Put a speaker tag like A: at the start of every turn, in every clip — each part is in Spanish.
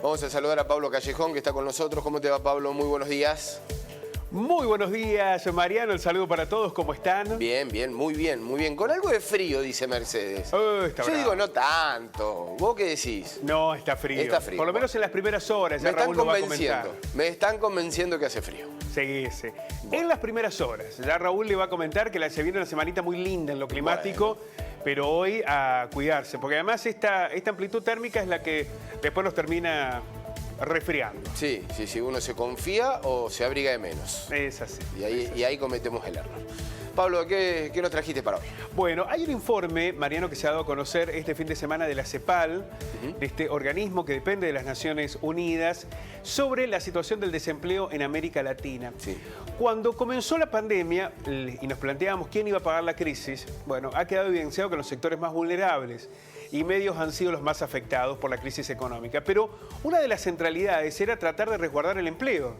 A: Vamos a saludar a Pablo Callejón, que está con nosotros. ¿Cómo te va, Pablo? Muy buenos días.
B: Muy buenos días, Mariano. El saludo para todos. ¿Cómo están?
A: Bien, bien, muy bien, muy bien. Con algo de frío, dice Mercedes.
B: Está
A: Yo
B: bravo.
A: digo, no tanto. ¿Vos qué decís?
B: No, está frío.
A: Está frío.
B: Por lo menos en las primeras horas.
A: Me
B: Ya
A: están
B: Raúl lo va a
A: convenciendo.
B: comentar.
A: Me están convenciendo que hace frío.
B: Sí. En las primeras horas. Ya Raúl le va a comentar que se viene una semanita muy linda en lo climático. Pero hoy a cuidarse. Porque además esta amplitud térmica es la que después nos termina resfriando.
A: Sí, uno se confía o se abriga de menos.
B: Es así.
A: Y ahí cometemos el error. Pablo, ¿qué nos trajiste para hoy?
B: Bueno, hay un informe, Mariano, que se ha dado a conocer este fin de semana de la CEPAL, de este organismo que depende de las Naciones Unidas, sobre la situación del desempleo en América Latina.
A: Sí.
B: Cuando comenzó la pandemia y nos planteábamos quién iba a pagar la crisis, bueno, ha quedado evidenciado que los sectores más vulnerables y medios han sido los más afectados por la crisis económica. Pero una de las centralidades era tratar de resguardar el empleo,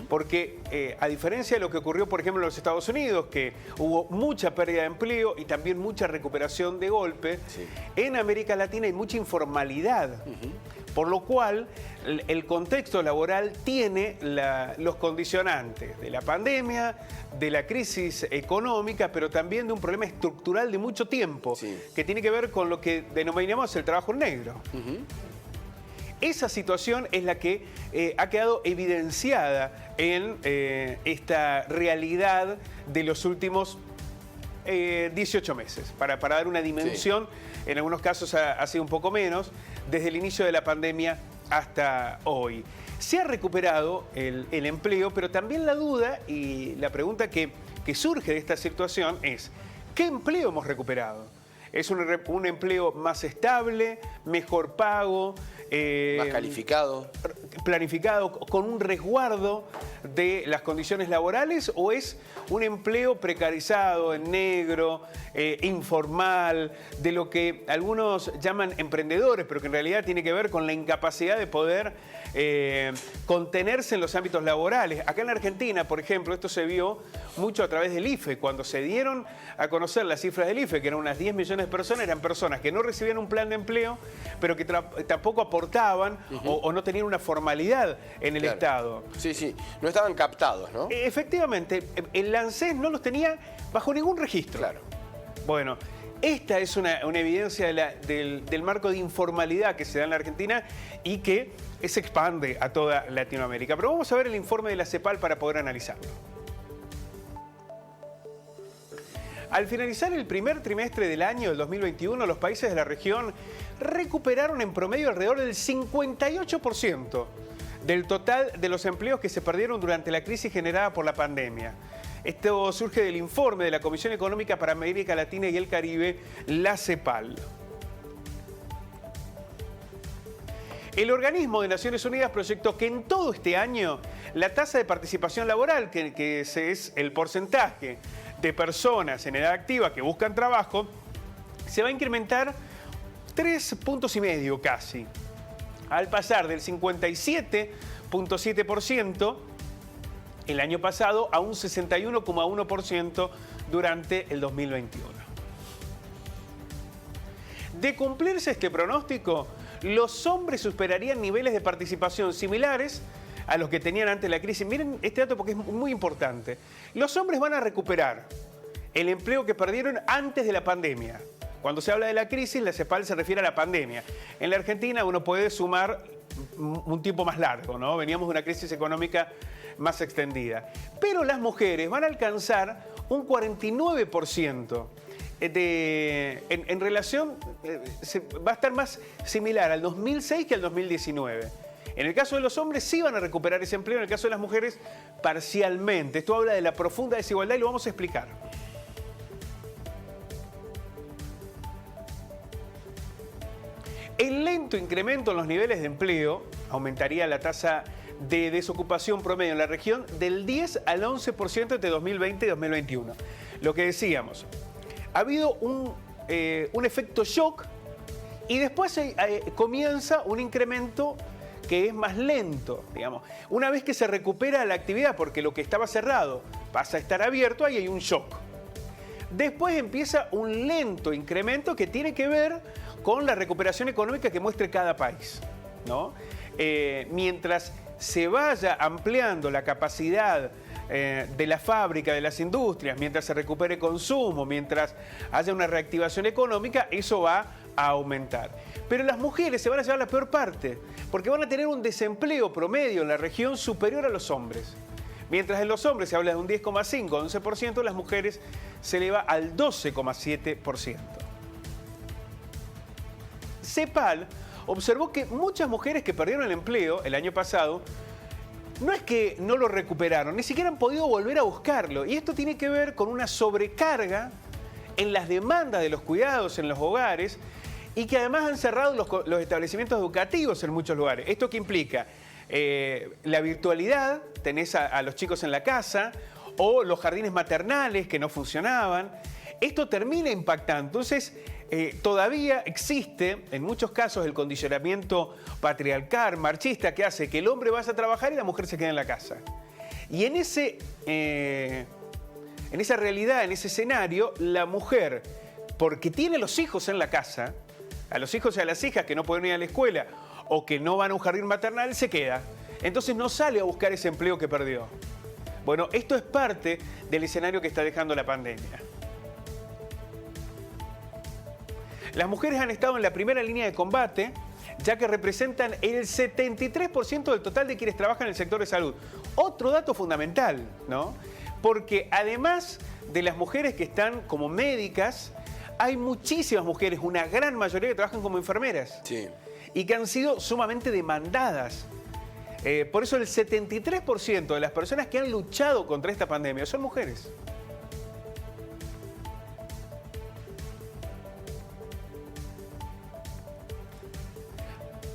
B: porque a diferencia de lo que ocurrió, por ejemplo, en los Estados Unidos, que hubo mucha pérdida de empleo y también mucha recuperación de golpe, en América Latina hay mucha informalidad. Por lo cual, el contexto laboral tiene los condicionantes de la pandemia, de la crisis económica, pero también de un problema estructural de mucho tiempo, que tiene que ver con lo que denominamos el trabajo negro. Esa situación es la que ha quedado evidenciada en esta realidad de los últimos 18 meses. Para dar una dimensión, en algunos casos ha sido un poco menos, desde el inicio de la pandemia hasta hoy. Se ha recuperado el empleo, pero también la duda y la pregunta que surge de esta situación es, ¿qué empleo hemos recuperado? ¿Es un empleo más estable, mejor pago?
A: Más calificado.
B: Planificado, con un resguardo de las condiciones laborales, o es un empleo precarizado, en negro, informal, de lo que algunos llaman emprendedores, pero que en realidad tiene que ver con la incapacidad de poder contenerse en los ámbitos laborales? Acá en la Argentina, por ejemplo, esto se vio mucho a través del IFE. Cuando se dieron a conocer las cifras del IFE, que eran unas 10 millones de personas, eran personas que no recibían un plan de empleo, pero que tampoco aportaban o no tenían una formalidad en el Estado. Sí,
A: no estaban captados, ¿no?
B: Efectivamente, el ANSES no los tenía bajo ningún registro.
A: Claro.
B: Bueno, esta es una evidencia del marco de informalidad que se da en la Argentina y que se expande a toda Latinoamérica. Pero vamos a ver el informe de la CEPAL para poder analizarlo. Al finalizar el primer trimestre del año del 2021, los países de la región recuperaron en promedio alrededor del 58% del total de los empleos que se perdieron durante la crisis generada por la pandemia. Esto surge del informe de la Comisión Económica para América Latina y el Caribe, la CEPAL. El organismo de Naciones Unidas proyectó que en todo este año la tasa de participación laboral, que es el porcentaje de personas en edad activa que buscan trabajo, se va a incrementar 3,5 puntos casi, al pasar del 57,7% el año pasado a un 61,1% durante el 2021. De cumplirse este pronóstico, los hombres superarían niveles de participación similares a los que tenían antes de la crisis. Miren este dato porque es muy importante. Los hombres van a recuperar el empleo que perdieron antes de la pandemia. Cuando se habla de la crisis, la CEPAL se refiere a la pandemia. En la Argentina uno puede sumar un tiempo más largo, ¿no? Veníamos de una crisis económica más extendida. Pero las mujeres van a alcanzar un 49%. En relación, va a estar más similar al 2006 que al 2019. En el caso de los hombres sí van a recuperar ese empleo, en el caso de las mujeres parcialmente. Esto habla de la profunda desigualdad y lo vamos a explicar. El lento incremento en los niveles de empleo aumentaría la tasa de desocupación promedio en la región del 10 al 11% entre 2020 y 2021. Lo que decíamos, ha habido un efecto shock y después comienza un incremento que es más lento, digamos. Una vez que se recupera la actividad, porque lo que estaba cerrado pasa a estar abierto, ahí hay un shock. Después empieza un lento incremento que tiene que ver con la recuperación económica que muestre cada país, ¿no? mientras se vaya ampliando la capacidad de la fábrica, de las industrias, mientras se recupere consumo, mientras haya una reactivación económica, eso va a aumentar. Pero las mujeres se van a llevar la peor parte, porque van a tener un desempleo promedio en la región superior a los hombres. Mientras en los hombres se habla de un 10,5, 11%, en las mujeres se eleva al 12,7%. CEPAL observó que muchas mujeres que perdieron el empleo el año pasado no es que no lo recuperaron, ni siquiera han podido volver a buscarlo. Y esto tiene que ver con una sobrecarga en las demandas de los cuidados en los hogares y que además han cerrado los establecimientos educativos en muchos lugares. ¿Esto qué implica? La virtualidad, tenés a los chicos en la casa, o los jardines maternales que no funcionaban. Esto termina impactando. Entonces, todavía existe, en muchos casos, el condicionamiento patriarcal, machista, que hace que el hombre vaya a trabajar y la mujer se quede en la casa. Y en esa realidad, en ese escenario, la mujer, porque tiene los hijos en la casa, a los hijos y a las hijas que no pueden ir a la escuela o que no van a un jardín maternal, se queda. Entonces no sale a buscar ese empleo que perdió. Bueno, esto es parte del escenario que está dejando la pandemia. Las mujeres han estado en la primera línea de combate, ya que representan el 73% del total de quienes trabajan en el sector de salud. Otro dato fundamental, ¿no? Porque además de las mujeres que están como médicas, hay muchísimas mujeres, una gran mayoría que trabajan como enfermeras.
A: Sí.
B: Y que han sido sumamente demandadas. Por eso el 73% de las personas que han luchado contra esta pandemia son mujeres.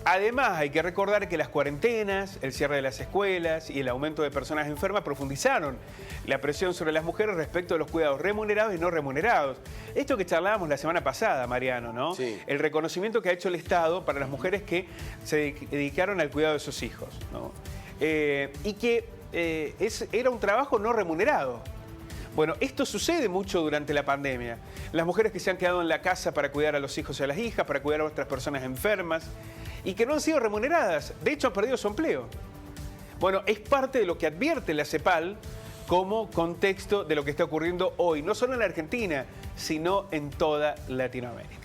B: Además, hay que recordar que las cuarentenas, el cierre de las escuelas y el aumento de personas enfermas profundizaron la presión sobre las mujeres respecto de los cuidados remunerados y no remunerados. Esto que charlábamos la semana pasada, Mariano, ¿no?
A: Sí.
B: El reconocimiento que ha hecho el Estado para las mujeres que se dedicaron al cuidado de sus hijos, ¿no? Y que era un trabajo no remunerado. Bueno, esto sucede mucho durante la pandemia. Las mujeres que se han quedado en la casa para cuidar a los hijos y a las hijas, para cuidar a otras personas enfermas, y que no han sido remuneradas. De hecho, han perdido su empleo. Bueno, es parte de lo que advierte la CEPAL como contexto de lo que está ocurriendo hoy, no solo en la Argentina, sino en toda Latinoamérica.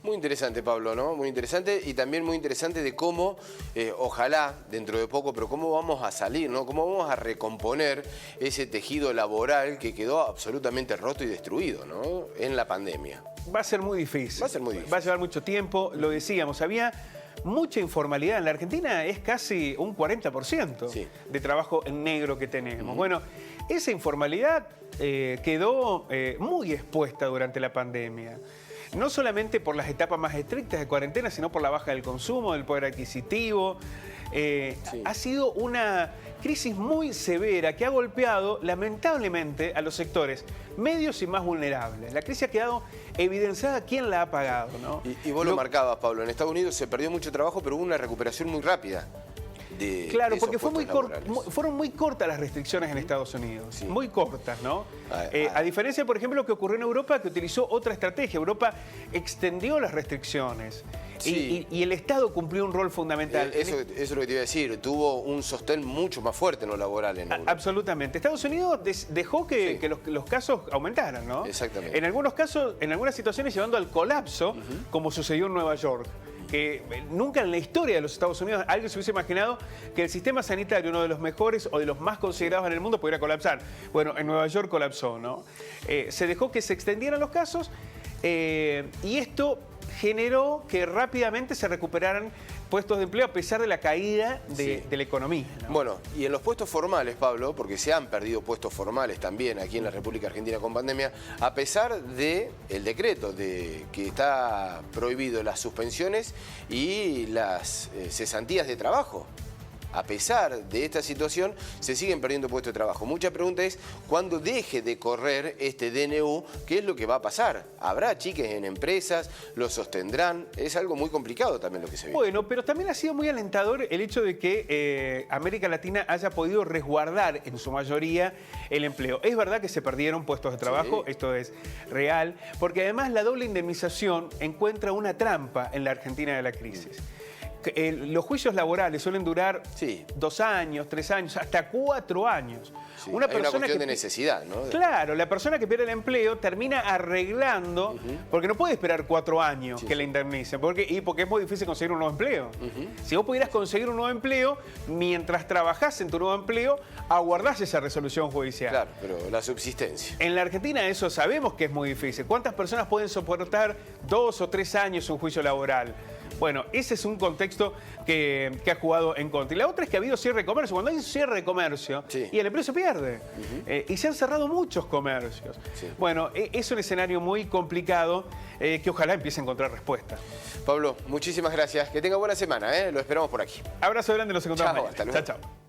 A: Muy interesante, Pablo, ¿no? Muy interesante y también muy interesante de cómo, ojalá dentro de poco, pero cómo vamos a salir, ¿no? Cómo vamos a recomponer ese tejido laboral que quedó absolutamente roto y destruido, ¿no? En la pandemia.
B: Va a ser muy difícil.
A: Va a ser muy difícil.
B: Va a llevar mucho tiempo, lo decíamos, había mucha informalidad. En la Argentina es casi un 40%
A: sí,
B: de trabajo en negro que tenemos. Bueno, esa informalidad quedó muy expuesta durante la pandemia. No solamente por las etapas más estrictas de cuarentena, sino por la baja del consumo, del poder adquisitivo. Sí. Ha sido una crisis muy severa que ha golpeado lamentablemente a los sectores medios y más vulnerables. La crisis ha quedado evidenciada quién la ha pagado, ¿no?
A: Y vos lo marcabas, Pablo, en Estados Unidos se perdió mucho trabajo, pero hubo una recuperación muy rápida.
B: Claro, porque fueron muy cortas las restricciones en Estados Unidos, sí, muy cortas, ¿no? A diferencia, por ejemplo, lo que ocurrió en Europa, que utilizó otra estrategia. Europa extendió las restricciones, sí, y el Estado cumplió un rol fundamental.
A: Eso es lo que te iba a decir, tuvo un sostén mucho más fuerte en lo laboral en Europa.
B: Absolutamente. Estados Unidos dejó que los casos aumentaran, ¿no?
A: Exactamente.
B: En algunos casos, en algunas situaciones llevando al colapso, como sucedió en Nueva York. Que nunca en la historia de los Estados Unidos alguien se hubiese imaginado que el sistema sanitario, uno de los mejores o de los más considerados en el mundo, pudiera colapsar. Bueno, en Nueva York colapsó, ¿no? Se dejó que se extendieran los casos y esto generó que rápidamente se recuperaran puestos de empleo a pesar de la caída de la economía, ¿no?
A: Bueno, y en los puestos formales, Pablo, porque se han perdido puestos formales también aquí en la República Argentina con pandemia, a pesar del decreto de que está prohibido las suspensiones y las cesantías de trabajo. A pesar de esta situación, se siguen perdiendo puestos de trabajo. Mucha pregunta es, ¿cuándo deje de correr este DNU? ¿Qué es lo que va a pasar? ¿Habrá chiques en empresas? ¿Lo sostendrán? Es algo muy complicado también lo que se ve.
B: Bueno, pero también ha sido muy alentador el hecho de que América Latina haya podido resguardar en su mayoría el empleo. Es verdad que se perdieron puestos de trabajo, sí, esto es real, porque además la doble indemnización encuentra una trampa en la Argentina de la crisis. Los juicios laborales suelen durar
A: Sí.
B: 2 años, 3 años, hasta 4 años.
A: Sí, hay una cuestión de necesidad, ¿no?
B: Claro, la persona que pierde el empleo termina arreglando, porque no puede esperar 4 años que le indemnicen, porque es muy difícil conseguir un nuevo empleo. Si vos pudieras conseguir un nuevo empleo, mientras trabajás en tu nuevo empleo, aguardás esa resolución judicial.
A: Claro, pero la subsistencia.
B: En la Argentina eso sabemos que es muy difícil. ¿Cuántas personas pueden soportar 2 o 3 años un juicio laboral? Bueno, ese es un contexto que ha jugado en contra. Y la otra es que ha habido cierre de comercio. Cuando hay un cierre de comercio, y el empleo se pierde. Y se han cerrado muchos comercios.
A: Sí.
B: Bueno, es un escenario muy complicado que ojalá empiece a encontrar respuesta.
A: Pablo, muchísimas gracias. Que tenga buena semana, ¿eh? Lo esperamos por aquí.
B: Abrazo grande, nos encontramos
A: Chao,
B: mañana.
A: hasta luego.
B: Chao, chao.